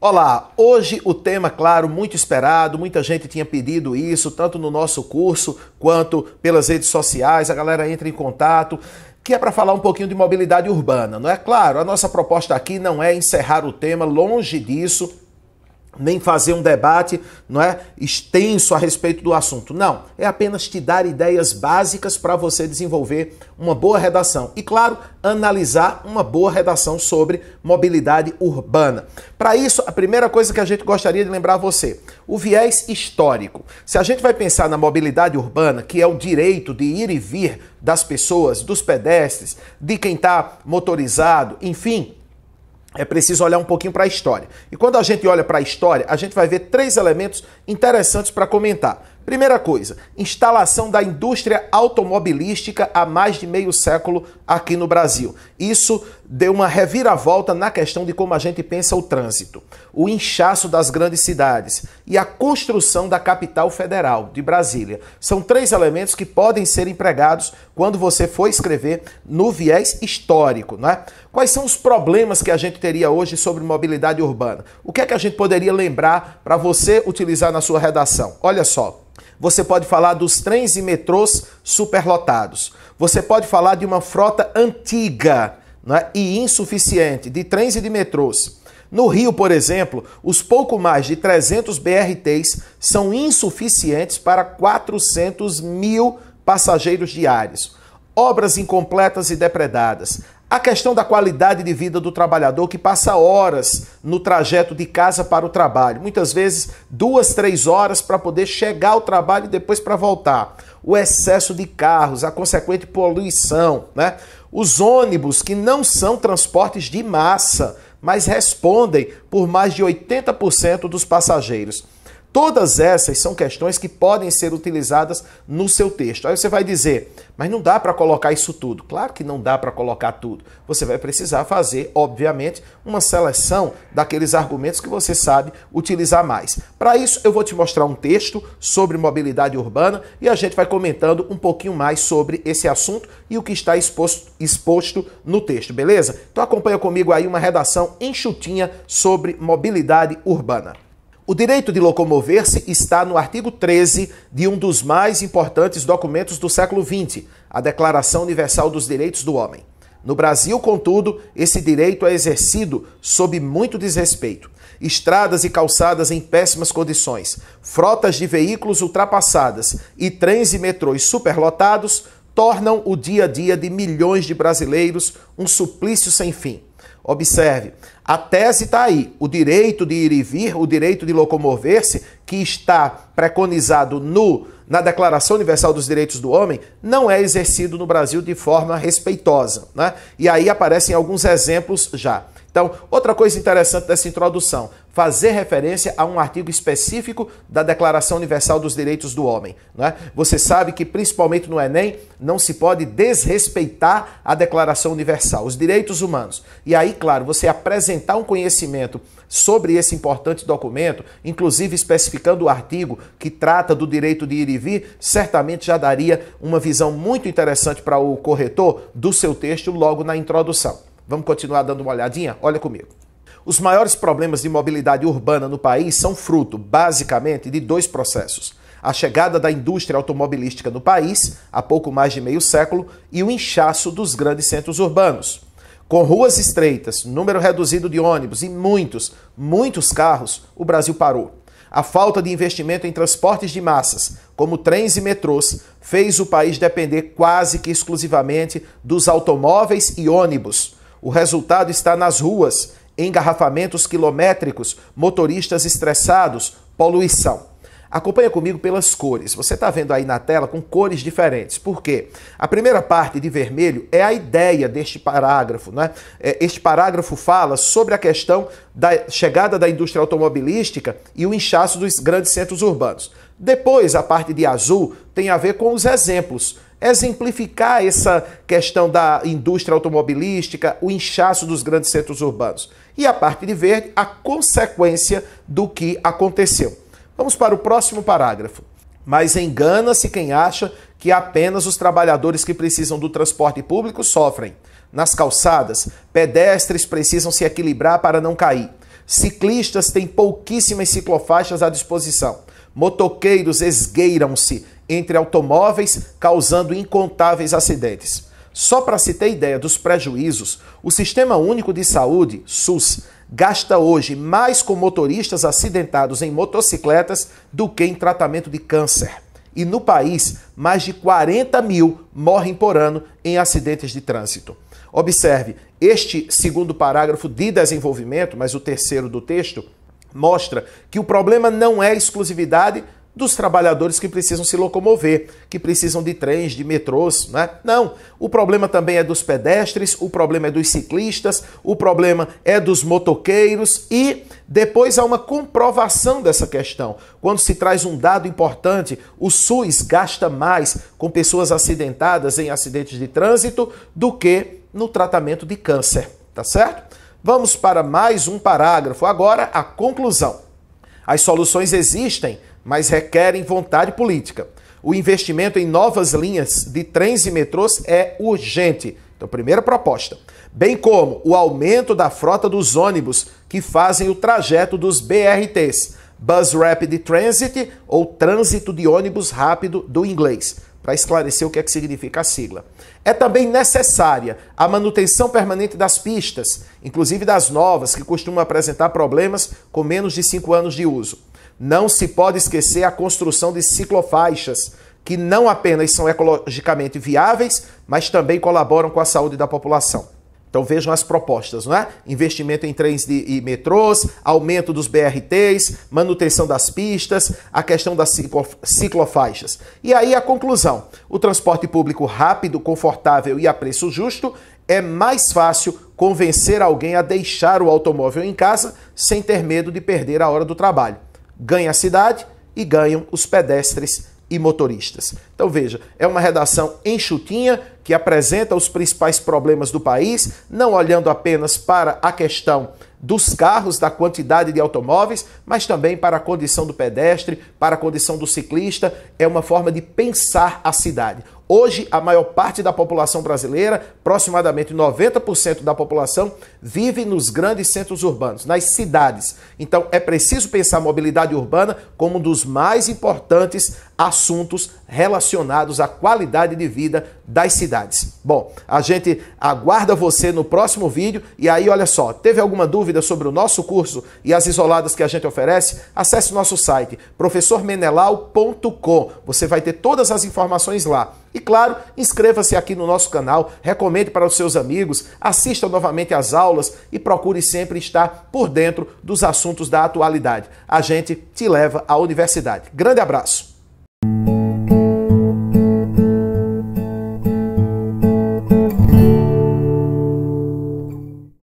Olá, hoje o tema, claro, muito esperado, muita gente tinha pedido isso, tanto no nosso curso quanto pelas redes sociais, a galera entra em contato, que é para falar um pouquinho de mobilidade urbana, não é? Claro, a nossa proposta aqui não é encerrar o tema, longe disso, nem fazer um debate, não é, extenso a respeito do assunto. Não, é apenas te dar ideias básicas para você desenvolver uma boa redação. E, claro, analisar uma boa redação sobre mobilidade urbana. Para isso, a primeira coisa que a gente gostaria de lembrar a você, o viés histórico. Se a gente vai pensar na mobilidade urbana, que é o direito de ir e vir das pessoas, dos pedestres, de quem está motorizado, enfim, é preciso olhar um pouquinho para a história. E quando a gente olha para a história, a gente vai ver três elementos interessantes para comentar. Primeira coisa, instalação da indústria automobilística há mais de meio século aqui no Brasil. Isso deu uma reviravolta na questão de como a gente pensa o trânsito, o inchaço das grandes cidades e a construção da capital federal, de Brasília. São três elementos que podem ser empregados quando você for escrever no viés histórico, não é? Quais são os problemas que a gente teria hoje sobre mobilidade urbana? O que é que a gente poderia lembrar para você utilizar na sua redação? Olha só. Você pode falar dos trens e metrôs superlotados. Você pode falar de uma frota antiga, né, e insuficiente de trens e de metrôs. No Rio, por exemplo, os pouco mais de 300 BRTs são insuficientes para 400 mil passageiros diários. Obras incompletas e depredadas. A questão da qualidade de vida do trabalhador que passa horas no trajeto de casa para o trabalho. Muitas vezes 2, 3 horas para poder chegar ao trabalho e depois para voltar. O excesso de carros, a consequente poluição, né? Os ônibus que não são transportes de massa, mas respondem por mais de 80% dos passageiros. Todas essas são questões que podem ser utilizadas no seu texto. Aí você vai dizer, mas não dá para colocar isso tudo. Claro que não dá para colocar tudo. Você vai precisar fazer, obviamente, uma seleção daqueles argumentos que você sabe utilizar mais. Para isso, eu vou te mostrar um texto sobre mobilidade urbana e a gente vai comentando um pouquinho mais sobre esse assunto e o que está exposto no texto, beleza? Então acompanha comigo aí uma redação enxutinha sobre mobilidade urbana. O direito de locomover-se está no artigo 13 de um dos mais importantes documentos do século XX, a Declaração Universal dos Direitos do Homem. No Brasil, contudo, esse direito é exercido sob muito desrespeito. Estradas e calçadas em péssimas condições, frotas de veículos ultrapassadas e trens e metrôs superlotados tornam o dia a dia de milhões de brasileiros um suplício sem fim. Observe, a tese está aí, o direito de ir e vir, o direito de locomover-se, que está preconizado na Declaração Universal dos Direitos do Homem, não é exercido no Brasil de forma respeitosa, né? E aí aparecem alguns exemplos já. Então, outra coisa interessante dessa introdução, fazer referência a um artigo específico da Declaração Universal dos Direitos do Homem, né? Você sabe que, principalmente no Enem, não se pode desrespeitar a Declaração Universal, os direitos humanos. E aí, claro, você apresentar um conhecimento sobre esse importante documento, inclusive especificando o artigo que trata do direito de ir e vir, certamente já daria uma visão muito interessante para o corretor do seu texto logo na introdução. Vamos continuar dando uma olhadinha? Olha comigo. Os maiores problemas de mobilidade urbana no país são fruto, basicamente, de dois processos. A chegada da indústria automobilística no país, há pouco mais de meio século, e o inchaço dos grandes centros urbanos. Com ruas estreitas, número reduzido de ônibus e muitos carros, o Brasil parou. A falta de investimento em transportes de massas, como trens e metrôs, fez o país depender quase que exclusivamente dos automóveis e ônibus. O resultado está nas ruas, engarrafamentos quilométricos, motoristas estressados, poluição. Acompanha comigo pelas cores. Você está vendo aí na tela com cores diferentes. Por quê? A primeira parte de vermelho é a ideia deste parágrafo, né? Este parágrafo fala sobre a questão da chegada da indústria automobilística e o inchaço dos grandes centros urbanos. Depois, a parte de azul tem a ver com os exemplos. Exemplificar essa questão da indústria automobilística, o inchaço dos grandes centros urbanos. E a parte de verde, a consequência do que aconteceu. Vamos para o próximo parágrafo. Mas engana-se quem acha que apenas os trabalhadores que precisam do transporte público sofrem. Nas calçadas, pedestres precisam se equilibrar para não cair. Ciclistas têm pouquíssimas ciclofaixas à disposição. Motoqueiros esgueiram-se entre automóveis, causando incontáveis acidentes. Só para se ter ideia dos prejuízos, o Sistema Único de Saúde, SUS, gasta hoje mais com motoristas acidentados em motocicletas do que em tratamento de câncer. E no país, mais de 40 mil morrem por ano em acidentes de trânsito. Observe, este segundo parágrafo de desenvolvimento, mas o terceiro do texto, mostra que o problema não é exclusividade dos trabalhadores que precisam se locomover, que precisam de trens, de metrôs, né? Não, o problema também é dos pedestres, o problema é dos ciclistas, o problema é dos motoqueiros e depois há uma comprovação dessa questão. Quando se traz um dado importante, o SUS gasta mais com pessoas acidentadas em acidentes de trânsito do que no tratamento de câncer, tá certo? Vamos para mais um parágrafo, agora a conclusão. As soluções existem, mas requerem vontade política. O investimento em novas linhas de trens e metrôs é urgente. Então, primeira proposta. Bem como o aumento da frota dos ônibus que fazem o trajeto dos BRTs, Bus Rapid Transit ou Trânsito de Ônibus Rápido do inglês, para esclarecer o que é que significa a sigla. É também necessária a manutenção permanente das pistas, inclusive das novas, que costumam apresentar problemas com menos de 5 anos de uso. Não se pode esquecer a construção de ciclofaixas, que não apenas são ecologicamente viáveis, mas também colaboram com a saúde da população. Então vejam as propostas, não é? Investimento em trens e metrôs, aumento dos BRTs, manutenção das pistas, a questão das ciclofaixas. E aí a conclusão, o transporte público rápido, confortável e a preço justo é mais fácil convencer alguém a deixar o automóvel em casa sem ter medo de perder a hora do trabalho. Ganha a cidade e ganham os pedestres e motoristas. Então veja, é uma redação enxutinha que apresenta os principais problemas do país, não olhando apenas para a questão dos carros, da quantidade de automóveis, mas também para a condição do pedestre, para a condição do ciclista. É uma forma de pensar a cidade. Hoje, a maior parte da população brasileira, aproximadamente 90% da população, vive nos grandes centros urbanos, nas cidades. Então, é preciso pensar a mobilidade urbana como um dos mais importantes assuntos relacionados à qualidade de vida das cidades. Bom, a gente aguarda você no próximo vídeo. E aí, olha só, teve alguma dúvida sobre o nosso curso e as isoladas que a gente oferece? Acesse o nosso site, professormenelau.com. Você vai ter todas as informações lá. E claro, inscreva-se aqui no nosso canal, recomende para os seus amigos, assista novamente às aulas e procure sempre estar por dentro dos assuntos da atualidade. A gente te leva à universidade. Grande abraço!